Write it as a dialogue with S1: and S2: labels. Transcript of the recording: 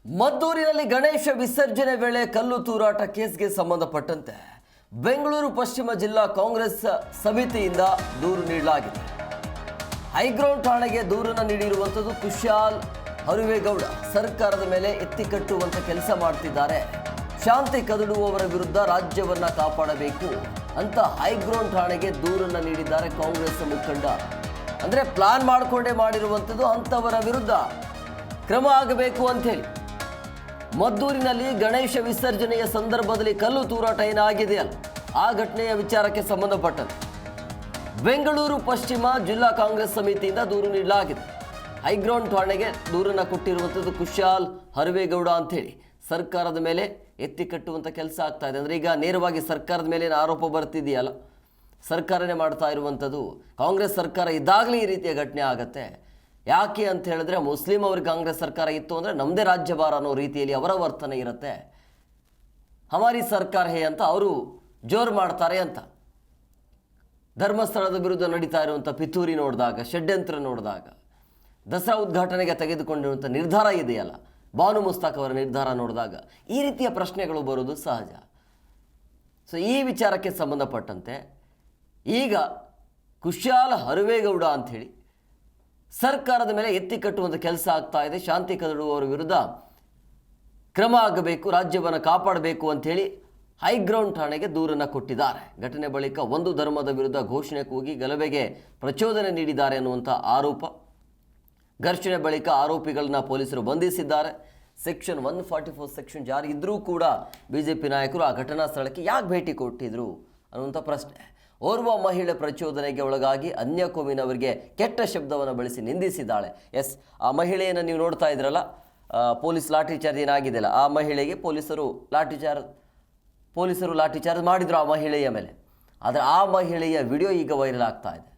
S1: ಮದ್ದೂರಿನಲ್ಲಿ ಗಣೇಶ ವಿಸರ್ಜನೆ ವೇಳೆ ಕಲ್ಲು ತೂರಾಟ ಕೇಸ್ಗೆ ಸಂಬಂಧಪಟ್ಟಂತೆ ಬೆಂಗಳೂರು ಪಶ್ಚಿಮ ಜಿಲ್ಲಾ ಕಾಂಗ್ರೆಸ್ ಸಮಿತಿಯಿಂದ ದೂರು ನೀಡಲಾಗಿದೆ. ಹೈಗ್ರೌಂಡ್ ಠಾಣೆಗೆ ದೂರನ್ನು ನೀಡಿರುವಂಥದ್ದು ಕುಶಾಲ್ ಹರುವೇಗೌಡ ಸರ್ಕಾರದ ಮೇಲೆ ಎತ್ತಿ ಕಟ್ಟುವಂತ ಕೆಲಸ ಮಾಡ್ತಿದ್ದಾರೆ, ಶಾಂತಿ ಕದಡುವವರ ವಿರುದ್ಧ ರಾಜ್ಯವನ್ನ ಕಾಪಾಡಬೇಕು ಅಂತ ಹೈಗ್ರೌಂಡ್ ಠಾಣೆಗೆ ದೂರನ್ನು ನೀಡಿದ್ದಾರೆ ಕಾಂಗ್ರೆಸ್ ಮುಖಂಡ. ಅಂದರೆ ಪ್ಲಾನ್ ಮಾಡಿಕೊಂಡೇ ಮಾಡಿರುವಂಥದ್ದು, ಅಂಥವರ ವಿರುದ್ಧ ಕ್ರಮ ಆಗಬೇಕು ಅಂಥೇಳಿ. ಮದ್ದೂರಿನಲ್ಲಿ ಗಣೇಶ ವಿಸರ್ಜನೆಯ ಸಂದರ್ಭದಲ್ಲಿ ಕಲ್ಲು ತೂರಾಟ ಏನಾಗಿದೆಯಲ್ಲ, ಆ ಘಟನೆಯ ವಿಚಾರಕ್ಕೆ ಸಂಬಂಧಪಟ್ಟಂತೆ ಬೆಂಗಳೂರು ಪಶ್ಚಿಮ ಜಿಲ್ಲಾ ಕಾಂಗ್ರೆಸ್ ಸಮಿತಿಯಿಂದ ದೂರು ನೀಡಲಾಗಿದೆ. ಹೈಗ್ರೌಂಡ್ ಠಾಣೆಗೆ ದೂರನ್ನು ಕೊಟ್ಟಿರುವಂಥದ್ದು ಕುಶಾಲ್ ಹರುವೇಗೌಡ ಅಂಥೇಳಿ. ಸರ್ಕಾರದ ಮೇಲೆ ಎತ್ತಿ ಕಟ್ಟುವಂಥ ಕೆಲಸ ಆಗ್ತಾ ಇದೆ. ಅಂದರೆ ಈಗ ನೇರವಾಗಿ ಸರ್ಕಾರದ ಮೇಲೆ ಆರೋಪ ಬರ್ತಿದೆಯಲ್ಲ, ಸರ್ಕಾರನೇ ಮಾಡ್ತಾ ಇರುವಂಥದ್ದು. ಕಾಂಗ್ರೆಸ್ ಸರ್ಕಾರ ಇದ್ದಾಗಲೇ ಈ ರೀತಿಯ ಘಟನೆ ಆಗುತ್ತೆ. ಯಾಕೆ ಅಂತ ಹೇಳಿದ್ರೆ, ಮುಸ್ಲಿಂ ಅವ್ರಿಗೆ ಕಾಂಗ್ರೆಸ್ ಸರ್ಕಾರ ಇತ್ತು ಅಂದರೆ ನಮ್ಮದೇ ರಾಜ್ಯಭಾರ ಅನ್ನೋ ರೀತಿಯಲ್ಲಿ ಅವರ ವರ್ತನೆ ಇರುತ್ತೆ. ಹಮಾರಿ ಸರ್ಕಾರ ಹೇ ಅಂತ ಅವರು ಜೋರು ಮಾಡ್ತಾರೆ ಅಂತ. ಧರ್ಮಸ್ಥಳದ ವಿರುದ್ಧ ನಡೀತಾ ಇರುವಂಥ ಪಿತೂರಿ ನೋಡಿದಾಗ, ಷಡ್ಯಂತ್ರ ನೋಡಿದಾಗ, ದಸರಾ ಉದ್ಘಾಟನೆಗೆ ತೆಗೆದುಕೊಂಡಿರುವಂಥ ನಿರ್ಧಾರ ಇದೆಯಲ್ಲ, ಬಾನು ಮುಸ್ತಾಕ್ ಅವರ ನಿರ್ಧಾರ ನೋಡಿದಾಗ ಈ ರೀತಿಯ ಪ್ರಶ್ನೆಗಳು ಬರೋದು ಸಹಜ. ಸೊ ಈ ವಿಚಾರಕ್ಕೆ ಸಂಬಂಧಪಟ್ಟಂತೆ ಈಗ ಕುಶಾಲ್ ಹರುವೇಗೌಡ ಅಂಥೇಳಿ ಸರ್ಕಾರದ ಮೇಲೆ ಎತ್ತಿ ಕಟ್ಟುವಂಥ ಕೆಲಸ ಆಗ್ತಾ ಇದೆ. ಶಾಂತಿ ಕದಡುವವರ ವಿರುದ್ಧ ಕ್ರಮ ಆಗಬೇಕು, ರಾಜ್ಯವನ್ನು ಕಾಪಾಡಬೇಕು ಅಂಥೇಳಿ ಹೈಗ್ರೌಂಡ್ ಠಾಣೆಗೆ ದೂರನ್ನು ಕೊಟ್ಟಿದ್ದಾರೆ. ಘಟನೆ ಬಳಿಕ ಒಂದು ಧರ್ಮದ ವಿರುದ್ಧ ಘೋಷಣೆ ಕೂಗಿ ಗಲಭೆಗೆ ಪ್ರಚೋದನೆ ನೀಡಿದ್ದಾರೆ ಅನ್ನುವಂಥ ಆರೋಪ. ಘರ್ಷಣೆ ಬಳಿಕ ಆರೋಪಿಗಳನ್ನ ಪೊಲೀಸರು ಬಂಧಿಸಿದ್ದಾರೆ. ಸೆಕ್ಷನ್ 144 ಸೆಕ್ಷನ್ ಜಾರಿ ಇದ್ದರೂ ಕೂಡ ಬಿಜೆಪಿ ನಾಯಕರು ಆ ಘಟನಾ ಸ್ಥಳಕ್ಕೆ ಯಾಕೆ ಭೇಟಿ ಕೊಟ್ಟಿದ್ರು ಅನ್ನುವಂಥ ಪ್ರಶ್ನೆ. ಓರ್ವ ಮಹಿಳೆ ಪ್ರಚೋದನೆಗೆ ಒಳಗಾಗಿ ಅನ್ಯ ಕೋಮಿನವರಿಗೆ ಕೆಟ್ಟ ಶಬ್ದವನ್ನು ಬಳಸಿ ನಿಂದಿಸಿದ್ದಾಳೆ. ಎಸ್, ಆ ಮಹಿಳೆಯನ್ನು ನೀವು ನೋಡ್ತಾ ಇದ್ರಲ್ಲ, ಪೊಲೀಸ್ ಲಾಠಿ ಚಾರ್ಜ್ ಏನಾಗಿದೆಯಲ್ಲ, ಆ ಮಹಿಳೆಗೆ ಪೊಲೀಸರು ಲಾಠಿ ಚಾರ್ಜ್ ಮಾಡಿದ್ರು ಆ ಮಹಿಳೆಯ ಮೇಲೆ. ಆದರೆ ಆ ಮಹಿಳೆಯ ವಿಡಿಯೋ ಈಗ ವೈರಲ್ ಆಗ್ತಾ ಇದೆ.